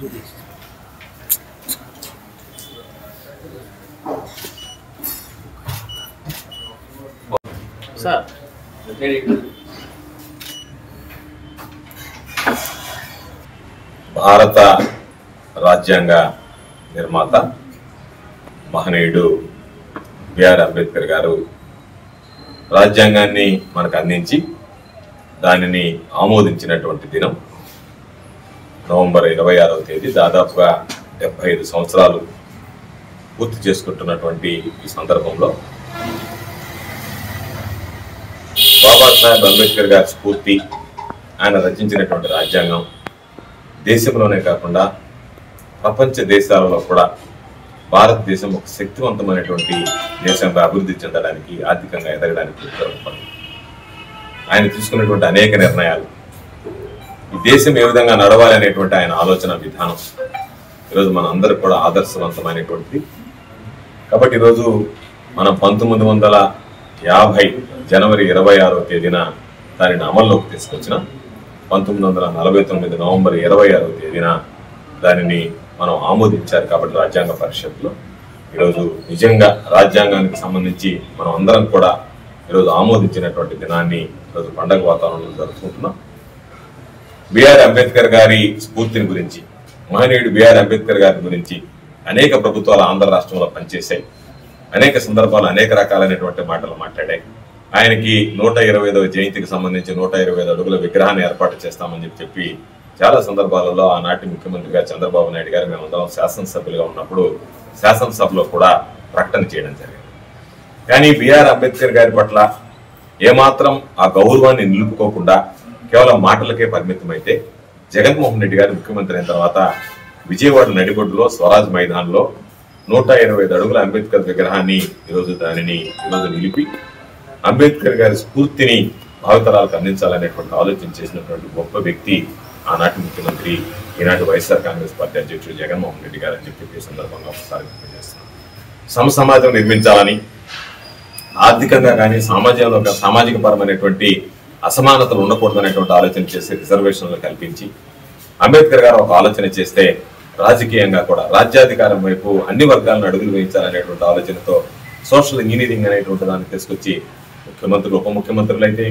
Sir భారత రాజ్యాంగ నిర్మాత మహనీయుడు బిఆర్ అంబేద్కర్ గారు రాజ్యాంగాన్ని మనకు అందించి దానిని ఆమోదించినటువంటి దినం నవంబర్ 26వ తేదీ. దాదాపుగా 75 సంవత్సరాలు పూర్తి చేసుకుంటున్నటువంటి ఈ సందర్భంలో బాబాసాహెబ్ అంబేద్కర్ గారి స్ఫూర్తి, ఆయన రచించినటువంటి రాజ్యాంగం దేశంలోనే కాకుండా ప్రపంచ దేశాలలో కూడా భారతదేశం ఒక శక్తివంతమైనటువంటి దేశంగా అభివృద్ధి చెందడానికి, ఆర్థికంగా ఎదగడానికి ఉపయోగపడుతుంది. ఆయన తీసుకున్నటువంటి అనేక నిర్ణయాలు, ఈ దేశం ఏ విధంగా నడవాలి అనేటువంటి ఆయన ఆలోచన విధానం ఈరోజు మన అందరూ కూడా ఆదర్శవంతమైనటువంటిది. కాబట్టి ఈరోజు మనం 1950 జనవరి 26వ తేదీన దానిని అమల్లోకి తీసుకొచ్చిన 1949 నవంబర్ 26వ తేదీన దానిని మనం ఆమోదించారు. కాబట్టి రాజ్యాంగ పరిషత్లో ఈరోజు నిజంగా రాజ్యాంగానికి సంబంధించి మనం అందరం కూడా ఈరోజు ఆమోదించినటువంటి దినాన్ని ఈరోజు పండగ వాతావరణంలో జరుపుకుంటున్నాం. బిఆర్ అంబేద్కర్ గారి స్ఫూర్తిని గురించి, మహనీయుడు బిఆర్ అంబేద్కర్ గారి గురించి అనేక ప్రభుత్వాలు ఆంధ్ర రాష్ట్రంలో పనిచేశాయి. అనేక సందర్భాలు అనేక రకాలైనటువంటి మాటలు మాట్లాడాయి. ఆయనకి 125వ జయంతికి సంబంధించి 125 అడుగుల విగ్రహాన్ని ఏర్పాటు చేస్తామని చెప్పి చాలా సందర్భాలలో ఆనాటి ముఖ్యమంత్రిగా చంద్రబాబు నాయుడు గారు మేమందరం శాసనసభ్యులుగా ఉన్నప్పుడు శాసనసభలో కూడా ప్రకటన చేయడం జరిగింది. కానీ బిఆర్ అంబేద్కర్ గారి పట్ల ఏమాత్రం ఆ గౌరవాన్ని నిలుపుకోకుండా కేవలం మాటలకే పరిమితమైతే జగన్మోహన్ రెడ్డి గారు ముఖ్యమంత్రి అయిన తర్వాత విజయవాడ నడిబొడ్డులో స్వరాజ్ మైదాన్లో 125 అడుగుల అంబేద్కర్ విగ్రహాన్ని ఈరోజు నిలిపి అంబేద్కర్ గారి స్ఫూర్తిని భావితరాలకు అందించాలనేటువంటి ఆలోచన చేసినటువంటి గొప్ప వ్యక్తి ఆనాటి ముఖ్యమంత్రి, ఈనాటి వైఎస్ఆర్ కాంగ్రెస్ పార్టీ అధ్యక్షుడు జగన్మోహన్ రెడ్డి గారు అని చెప్పి ఈ సందర్భంగా ఒకసారి గుర్తుచేస్తున్నాం. సమాజం నిర్మించాలని, ఆర్థికంగా కానీ సామాజిక పరమైనటువంటి అసమానతలు ఉండకూడదనేటువంటి ఆలోచన చేసి రిజర్వేషన్లు కల్పించి అంబేద్కర్ గారు ఒక ఆలోచన చేస్తే రాజకీయంగా కూడా రాజ్యాధికారం వైపు అన్ని వర్గాలను అడుగులు వేయించాలనేటువంటి ఆలోచనతో సోషల్ ఇంజనీరింగ్ అనేటువంటి దాన్ని తీసుకొచ్చి ముఖ్యమంత్రులు, ఉప ముఖ్యమంత్రులు అయితే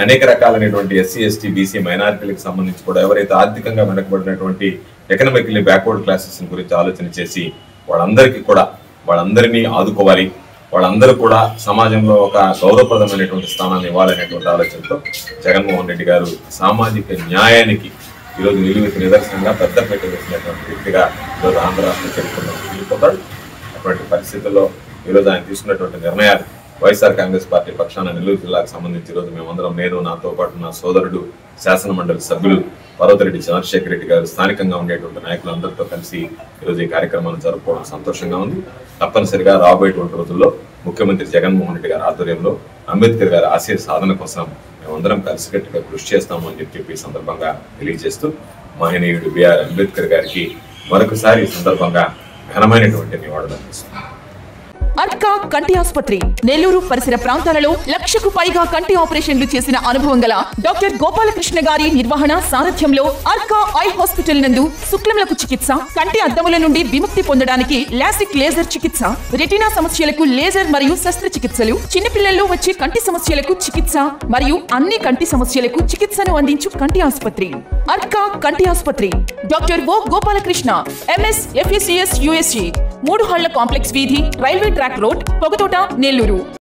అనేక రకాలైనటువంటి ఎస్సీ, ఎస్టీ, బీసీ మైనారిటీలకు సంబంధించి కూడా ఎవరైతే ఆర్థికంగా వెనకబడినటువంటి ఎకనామికల్లీ బ్యాక్వర్డ్ క్లాసెస్ గురించి ఆలోచన చేసి వాళ్ళందరినీ ఆదుకోవాలి, వాళ్ళందరూ కూడా సమాజంలో ఒక గౌరవప్రదమైనటువంటి స్థానాన్ని ఇవ్వాలనేటువంటి ఆలోచనతో జగన్మోహన్ రెడ్డి గారు సామాజిక న్యాయానికి ఈరోజు నిదర్శనంగా పెద్దపేట వేసినటువంటి వ్యక్తిగా ఈరోజు ఆంధ్ర రాష్ట్ర చరిత్రలో మిగిలిపోతాడు. అటువంటి పరిస్థితుల్లో ఈరోజు ఆయన తీసుకున్నటువంటి నిర్ణయాలు వైఎస్ఆర్ కాంగ్రెస్ పార్టీ పక్షాన నెల్లూరు జిల్లాకు సంబంధించి ఈరోజు మేమందరం, నేను, నాతో పాటు నా సోదరుడు శాసన మండలి సభ్యులు పర్వతరెడ్డి చంద్రశేఖర్ రెడ్డి గారు, స్థానికంగా ఉండేటువంటి నాయకులందరితో కలిసి ఈరోజు ఈ కార్యక్రమాన్ని జరుపుకోవడం సంతోషంగా ఉంది. తప్పనిసరిగా రాబోయేటువంటి రోజుల్లో ముఖ్యమంత్రి జగన్మోహన్ రెడ్డి గారి ఆధ్వర్యంలో అంబేద్కర్ గారి ఆశయ సాధన కోసం మేమందరం కలిసికట్టుగా కృషి చేస్తాము అని చెప్పి ఈ సందర్భంగా తెలియజేస్తూ మహనీయుడు బిఆర్ అంబేద్కర్ గారికి మరొకసారి ఈ సందర్భంగా ఘనమైనటువంటి నివాళులు అందిస్తున్నాం. అర్కా కంటి ఆసుపత్రి నెల్లూరు పరిసర ప్రాంతాలలో 1,00,000కు పైగా కంటి ఆపరేషన్లు చేసిన అనుభవం గల డాక్టర్ గోపాలకృష్ణ గారి నిర్వహణ సారథ్యంలో అర్కా ఐ హాస్పిటల్ నందు శుక్లములకు చికిత్స, కంటి అద్దముల నుండి విముక్తి పొందడానికి లాసిక్ లేజర్ చికిత్స, రెటీనా సమస్యలకు లేజర్ మరియు శస్త్రచికిత్సలు, చిన్నపిల్లల్లో వచ్చే కంటి సమస్యలకు చికిత్స మరియు అన్ని కంటి సమస్యలకు చికిత్సను అందించు కంటి ఆసుపత్రి అర్కా కంటి ఆసుపత్రి. Doctor O Gopalakrishna, MS, FACS, USG, 3 హళ్ల కాంప్లెక్స్ వీధి, railway track road, Pogathota, Nellore.